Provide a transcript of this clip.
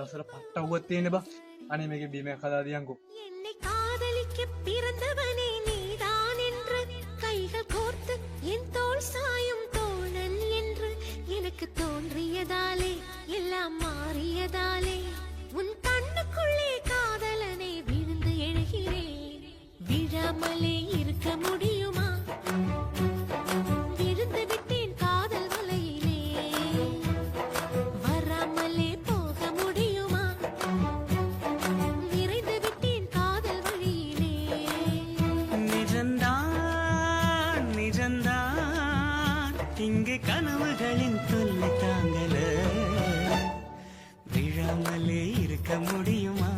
මනසට පට්ට උගත් තියෙන්නේ බා. අනේ මේකේ බීම එකක් හදා දියන්කෝ. என்னை காதலிக்க பிறந்தவனே நீதான் என்று கைகள் கோர்த்து என் தோள் சாயும் தோழன் என்று எனக்கு தோன்றியதாலே எல்லாம் மாறியதாலே உன் கண்ணுக்குள்ளே காதலனை விழுந்து எழுகிறேன். விழாமலே இருக்க முடியுமா? விழுந்து விட்டேன் காதல் வலையிலே. வராமலே போக முடியுமா? விரைந்து விட்டேன் காதல் வழியிலே. நிஜந்தான் நிஜந்தான் இங்கு கனவுகளின் தொல்லை தாங்கல. விழாமலே இருக்க முடியுமா?